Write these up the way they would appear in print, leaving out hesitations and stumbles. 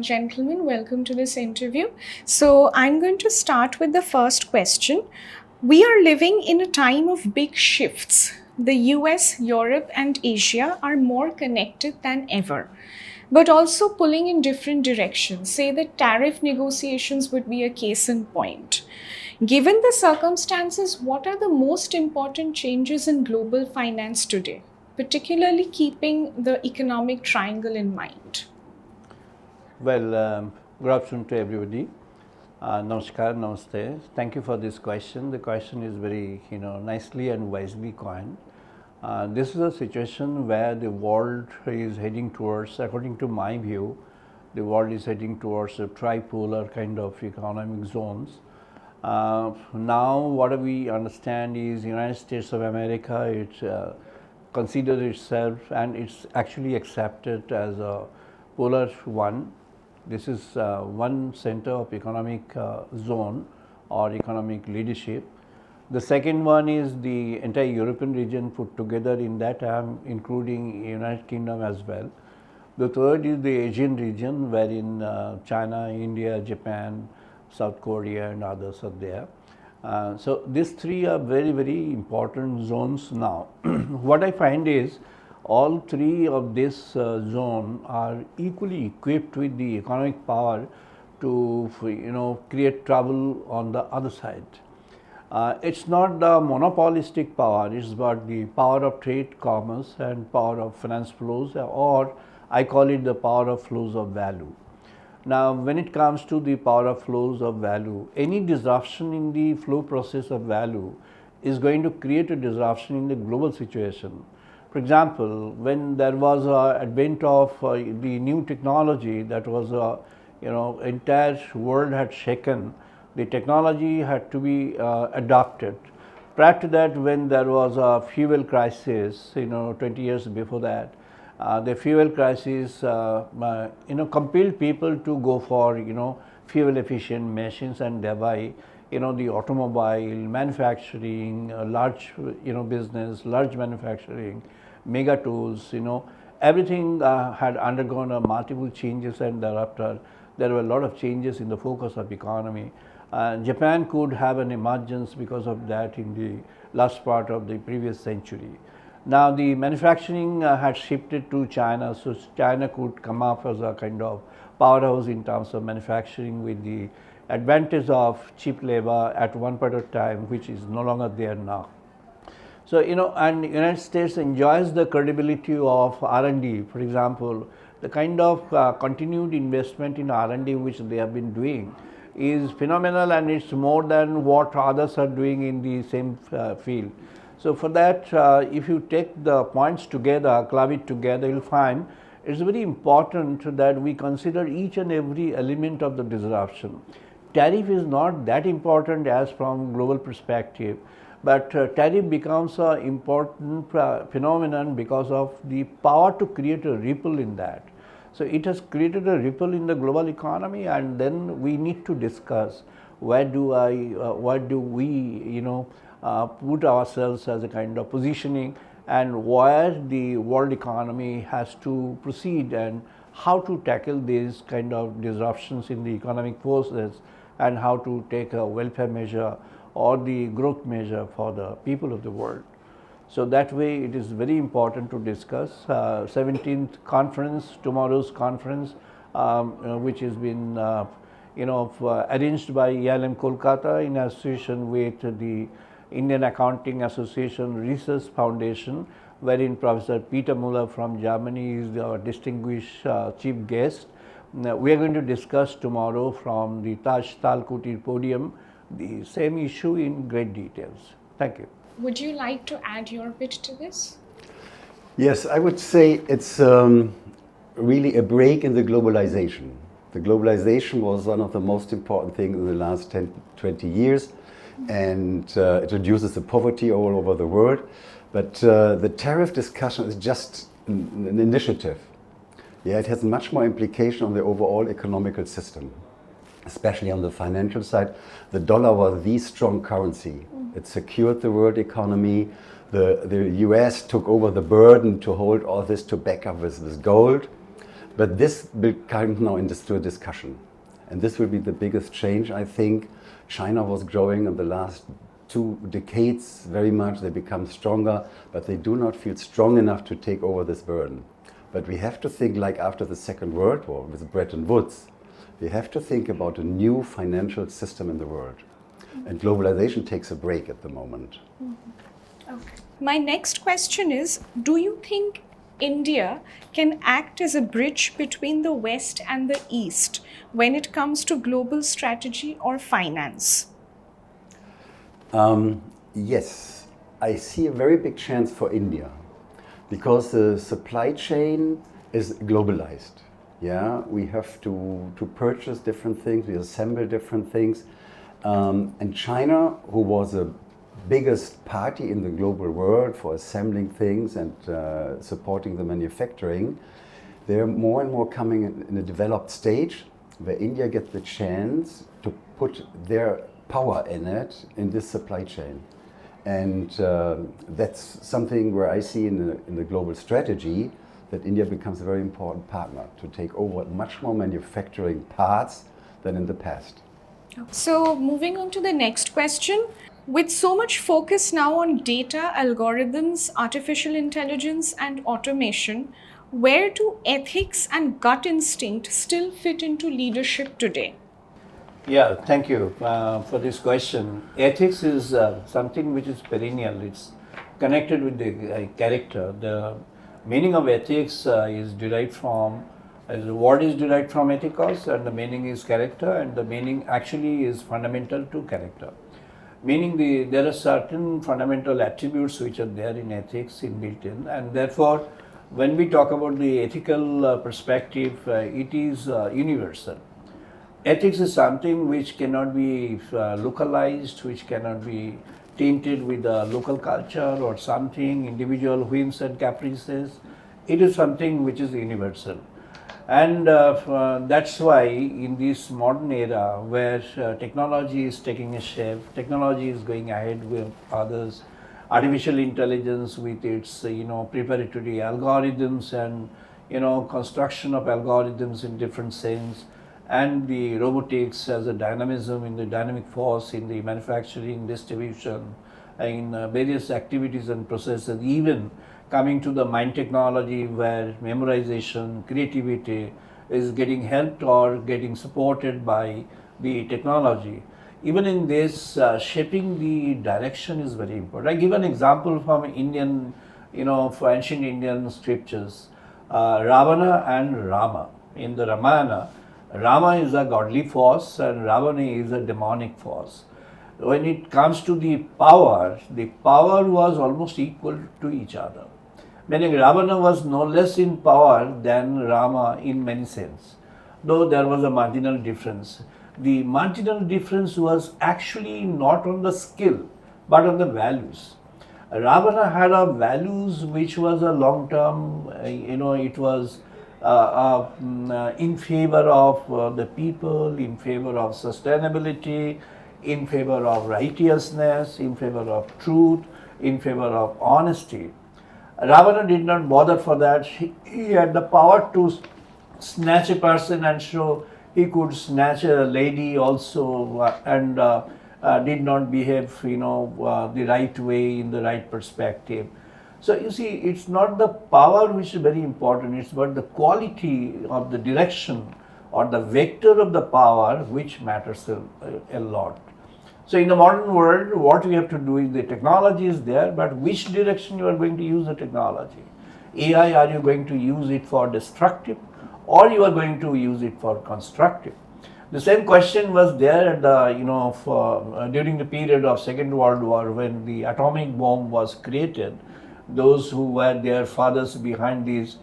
gentlemen, welcome to this interview. So, I'm going to start with the first question. We are living in a time of big shifts. The US, Europe, and Asia are more connected than ever, but also pulling in different directions. Say that tariff negotiations would be a case in point. Given the circumstances, what are the most important changes in global finance today, particularly keeping the economic triangle in mind? Well, good afternoon to everybody. Namaskar, namaste. Thank you for this question. The question is very, nicely and wisely coined. This is a situation where the world is heading towards, according to my view, the world is heading towards a tripolar kind of economic zones. Now, what we understand is United States of America, it considers itself and it's actually accepted as a polar one. This is one center of economic zone or economic leadership. The second one is the entire European region put together in that, including United Kingdom as well. The third is the Asian region, wherein China, India, Japan, South Korea and others are there. So these three are very, very important zones now. What I find is all three of this zone are equally equipped with the economic power to create trouble on the other side. It's not the monopolistic power, it's about the power of trade, commerce and power of finance flows, or I call it the power of flows of value. Now, when it comes to the power of flows of value, any disruption in the flow process of value is going to create a disruption in the global situation. For example, when there was an advent of the new technology that was, entire world had shaken, the technology had to be adopted. Prior to that, when there was a fuel crisis, 20 years before that, the fuel crisis, compelled people to go for, fuel efficient machines and thereby, the automobile, manufacturing, large, business, large manufacturing, mega tools, everything had undergone multiple changes, and thereafter there were a lot of changes in the focus of economy. Japan could have an emergence because of that in the last part of the previous century. Now the manufacturing had shifted to China, so China could come up as a kind of powerhouse in terms of manufacturing with the advantage of cheap labor at one point of time, which is no longer there now. So, and United States enjoys the credibility of R&D. For example, the kind of continued investment in R&D which they have been doing is phenomenal, and it's more than what others are doing in the same field. So for that, if you take the points together, club it together, you'll find it's very important that we consider each and every element of the disruption. Tariff is not that important as from global perspective, but tariff becomes an important phenomenon because of the power to create a ripple in that. So it has created a ripple in the global economy, and then we need to discuss where do we put ourselves as a kind of positioning, and where the world economy has to proceed, and how to tackle these kind of disruptions in the economic forces, and how to take a welfare measure or the growth measure for the people of the world. So that way it is very important to discuss. 17th conference, tomorrow's conference, which has been arranged by ELM Kolkata in association with the Indian Accounting Association Research Foundation, wherein Professor Peter Müller from Germany is the distinguished chief guest. We are going to discuss tomorrow from the Taj Talkutir podium the same issue in great details. Thank you. Would you like to add your bit to this? Yes, I would say it's really a break in the globalization. The globalization was one of the most important things in the last 10, 20 years, and it reduces the poverty all over the world. But the tariff discussion is just an initiative. Yeah, it has much more implication on the overall economical system, especially on the financial side. The dollar was the strong currency. It secured the world economy. The US took over the burden to hold all this to back up with gold. But this will come now into a discussion. And this will be the biggest change, I think. China was growing in the last 2 decades very much. They become stronger, but they do not feel strong enough to take over this burden. But we have to think like after the Second World War with Bretton Woods. We have to think about a new financial system in the world. And globalization takes a break at the moment. Okay. My next question is, do you think India can act as a bridge between the West and the East when it comes to global strategy or finance? Yes, I see a very big chance for India because the supply chain is globalized. Yeah, we have to purchase different things, we assemble different things. And China, who was the biggest party in the global world for assembling things and supporting the manufacturing, they're more and more coming in a developed stage where India gets the chance to put their power in it, in this supply chain. And that's something where I see in the global strategy that India becomes a very important partner to take over much more manufacturing parts than in the past. So, moving on to the next question. With so much focus now on data, algorithms, artificial intelligence, and automation, where do ethics and gut instinct still fit into leadership today? Yeah, thank you for this question. Ethics is something which is perennial. It's connected with the character. The meaning of ethics is derived from, the word is derived from ethikos, and the meaning is character, and the meaning actually is fundamental to character. Meaning there are certain fundamental attributes which are there in ethics inbuilt in, and therefore when we talk about the ethical perspective, it is universal. Ethics is something which cannot be localized, which cannot be tainted with a local culture or something, individual whims and caprices. It is something which is universal. And that's why in this modern era where technology is taking a shape, technology is going ahead with others, artificial intelligence with its preparatory algorithms and construction of algorithms in different sense, and the robotics as a dynamism in the dynamic force in the manufacturing, distribution, in various activities and processes, even coming to the mind technology where memorization, creativity is getting helped or getting supported by the technology. Even in this, shaping the direction is very important. I give an example from Indian, for ancient Indian scriptures. Ravana and Rama. In the Ramayana, Rama is a godly force and Ravana is a demonic force. When it comes to the power was almost equal to each other. Meaning Ravana was no less in power than Rama in many sense, though there was a marginal difference. The marginal difference was actually not on the skill, but on the values. Ravana had a values which was a long term, it was in favor of the people, in favor of sustainability, in favor of righteousness, in favor of truth, in favor of honesty. Ravana did not bother for that. He had the power to snatch a person and show he could snatch a lady also and did not behave the right way in the right perspective. So you see, it's not the power which is very important, it's but the quality of the direction or the vector of the power which matters a lot. So in the modern world, what we have to do is the technology is there, but which direction you are going to use the technology? AI, are you going to use it for destructive or you are going to use it for constructive? The same question was there at the, during the period of Second World War when the atomic bomb was created. Those who were their fathers behind this,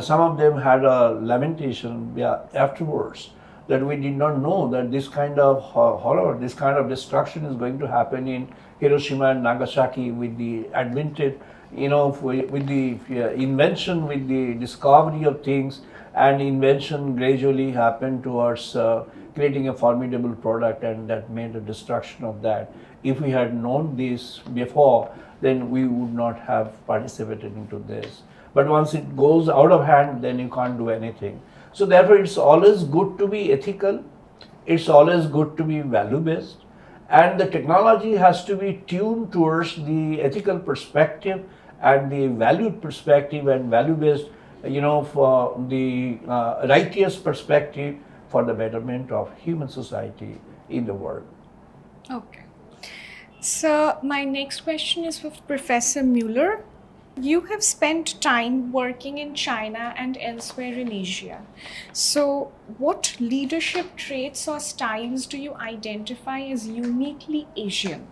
some of them had a lamentation afterwards that we did not know that this kind of horror, this kind of destruction is going to happen in Hiroshima and Nagasaki with the advented, with the invention, with the discovery of things, and invention gradually happened towards creating a formidable product, and that made a destruction of that. If we had known this before, then we would not have participated into this. but once it goes out of hand, then you can't do anything. So therefore, it's always good to be ethical. It's always good to be value-based, and the technology has to be tuned towards the ethical perspective and the valued perspective and value-based, for the righteous perspective for the betterment of human society in the world. Okay. So my next question is for Professor Müller. You have spent time working in China and elsewhere in Asia. So what leadership traits or styles do you identify as uniquely Asian?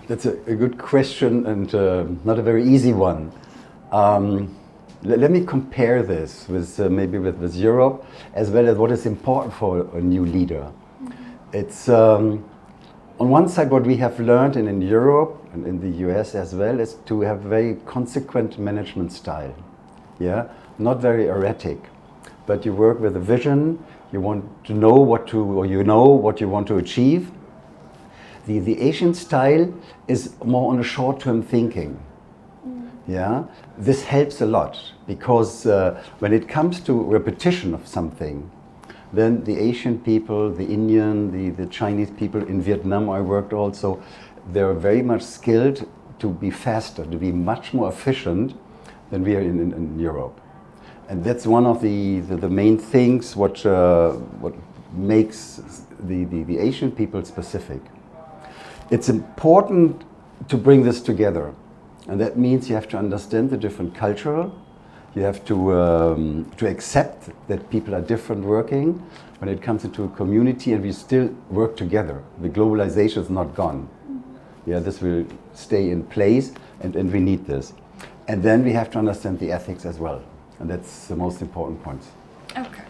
That's a good question and not a very easy one. Let me compare this with maybe with Europe as well as what is important for a new leader. It's on one side, what we have learned in Europe and in the US as well is to have very consequent management style. Yeah, not very erratic, but you work with a vision. You want to know what you want to achieve. The Asian style is more on a short-term thinking. Yeah, this helps a lot because when it comes to repetition of something, then the Asian people, the Indian, the Chinese people in Vietnam I worked also, they're very much skilled to be faster, to be much more efficient than we are in Europe. And that's one of the main things what makes the Asian people specific. It's important to bring this together. And that means you have to understand the different cultural. You have to accept that people are different working when it comes into a community, and we still work together. The globalization is not gone. Yeah, this will stay in place, and we need this. And then we have to understand the ethics as well, and that's the most important point. Okay.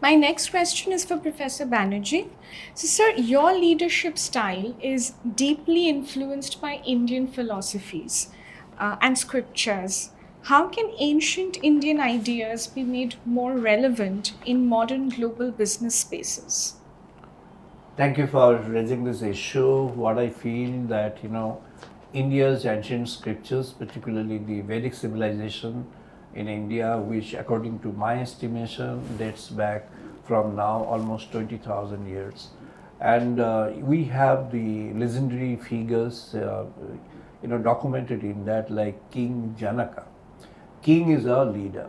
My next question is for Professor Banerjee. So, sir, your leadership style is deeply influenced by Indian philosophies and scriptures. How can ancient Indian ideas be made more relevant in modern global business spaces? Thank you for raising this issue. What I feel that, India's ancient scriptures, particularly the Vedic civilization in India, which according to my estimation dates back from now almost 20,000 years. And we have the legendary figures, documented in that, like King Janaka. King is a leader.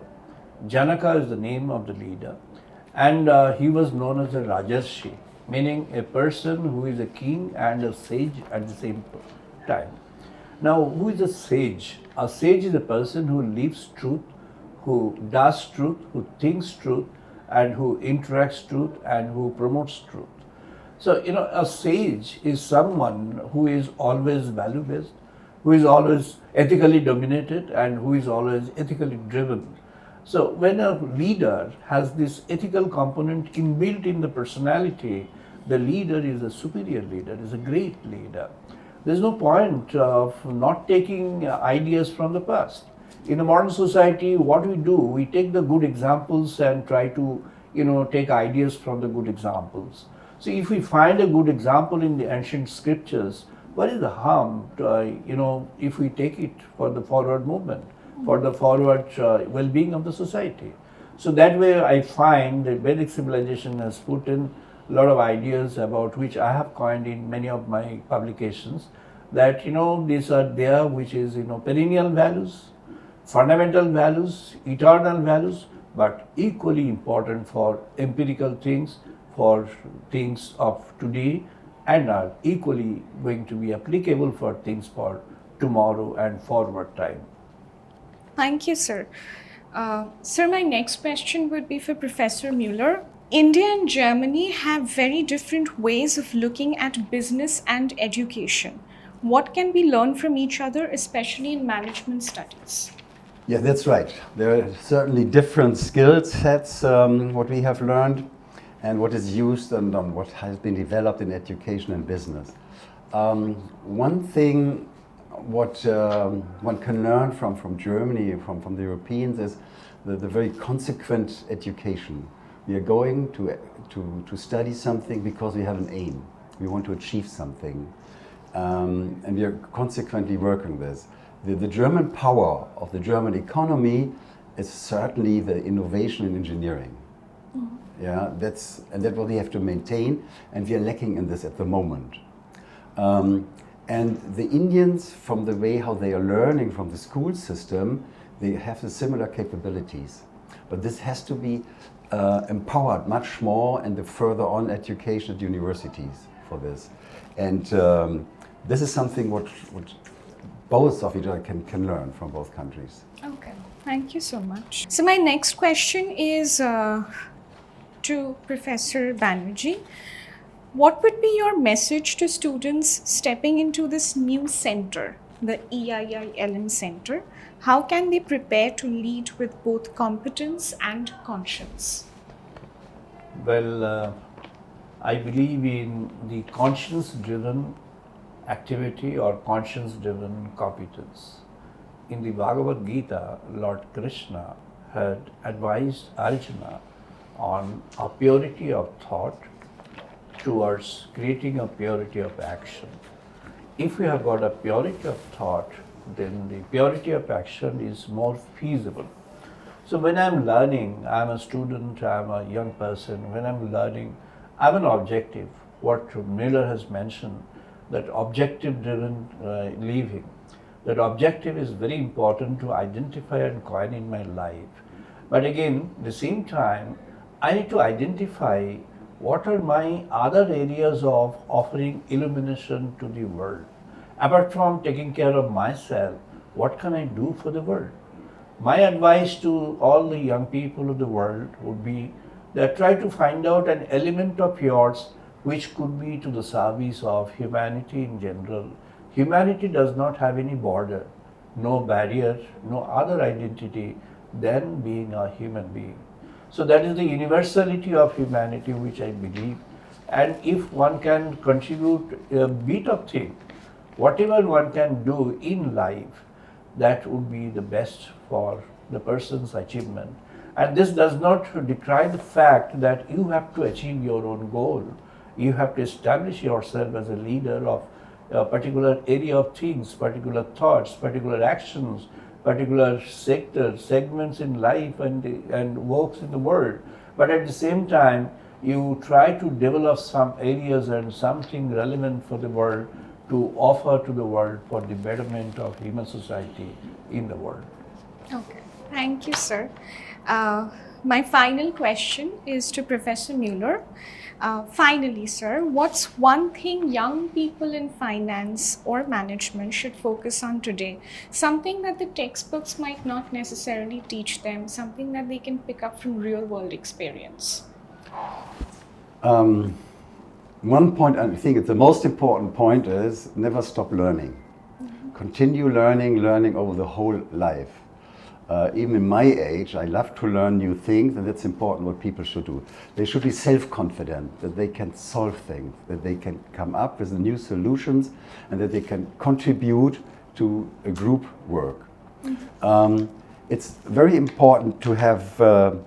Janaka is the name of the leader. And he was known as a Rajarshi, meaning a person who is a king and a sage at the same time. Now, who is a sage? A sage is a person who lives truth, who does truth, who thinks truth, and who interacts truth, and who promotes truth. So, a sage is someone who is always value-based, who is always ethically dominated, and who is always ethically driven. So when a leader has this ethical component inbuilt in the personality, the leader is a superior leader, is a great leader. There's no point of not taking ideas from the past. In a modern society, what we do, we take the good examples and try to, take ideas from the good examples. So if we find a good example in the ancient scriptures, what is the harm, if we take it for the forward movement, for the forward well-being of the society? So that way I find that Vedic civilization has put in a lot of ideas about which I have coined in many of my publications, that, these are there, which is, perennial values, fundamental values, eternal values, but equally important for empirical things, for things of today, and are equally going to be applicable for things for tomorrow and forward time. Thank you, sir. Sir, my next question would be for Professor Müller. India and Germany have very different ways of looking at business and education. What can we learn from each other, especially in management studies? Yeah, that's right. There are certainly different skill sets, what we have learned, and what is used and what has been developed in education and business. One thing what one can learn from Germany, from the Europeans, is the very consequent education. We are going to study something because we have an aim. We want to achieve something. And we are consequently working this. The German power of the German economy is certainly the innovation in engineering. Yeah, that's what we have to maintain, and we are lacking in this at the moment. And the Indians, from the way how they are learning from the school system, they have the similar capabilities. But this has to be empowered much more in the further on education at universities for this. And this is something what both of each other can learn from both countries. Okay, thank you so much. So my next question is to Professor Banerjee. What would be your message to students stepping into this new center, the EIILM Center? How can they prepare to lead with both competence and conscience? Well, I believe in the conscience-driven activity or conscience-driven competence. In the Bhagavad Gita, Lord Krishna had advised Arjuna on a purity of thought towards creating a purity of action. If we have got a purity of thought, then the purity of action is more feasible. So when I'm learning, I'm a student, I'm a young person, when I'm learning, I have an objective. What Müller has mentioned, that objective-driven living, that objective is very important to identify and coin in my life. But again, at the same time, I need to identify what are my other areas of offering illumination to the world. Apart from taking care of myself, what can I do for the world? My advice to all the young people of the world would be that try to find out an element of yours which could be to the service of humanity in general. Humanity does not have any border, no barrier, no other identity than being a human being. So that is the universality of humanity which I believe. And if one can contribute a bit of thing, whatever one can do in life, that would be the best for the person's achievement. And this does not decry the fact that you have to achieve your own goal. You have to establish yourself as a leader of a particular area of things, particular thoughts, particular actions, particular sectors, segments in life and works in the world. But at the same time, you try to develop some areas and something relevant for the world to offer to the world for the betterment of human society in the world. Okay, thank you, sir. My final question is to Professor Müller. Finally, sir, what's one thing young people in finance or management should focus on today? Something that the textbooks might not necessarily teach them, something that they can pick up from real world experience? One point, I think it's the most important point, is never stop learning. Continue learning over the whole life. Even in my age, I love to learn new things, and that's important what people should do. They should be self-confident, that they can solve things, that they can come up with new solutions, and that they can contribute to a group work. It's very important to have a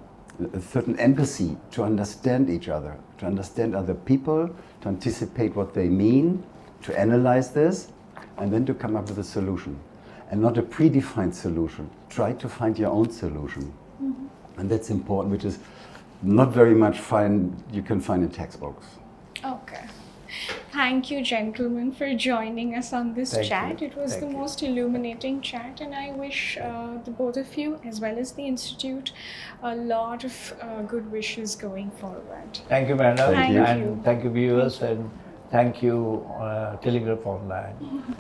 certain empathy, to understand each other, to understand other people, to anticipate what they mean, to analyze this, and then to come up with a solution. And not a predefined solution. Try to find your own solution. And that's important, which is not very much you can find in textbooks. Okay. Thank you, gentlemen, for joining us on this Thank chat. you. It was the most illuminating chat, and I wish the both of you, as well as the Institute, a lot of good wishes going forward. Thank you, madam. Thank you. And thank you, viewers, and thank you, Telegraph Online.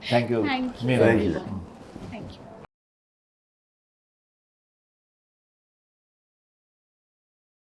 Thank you. Thank you. Müller. Thank you. Thank you.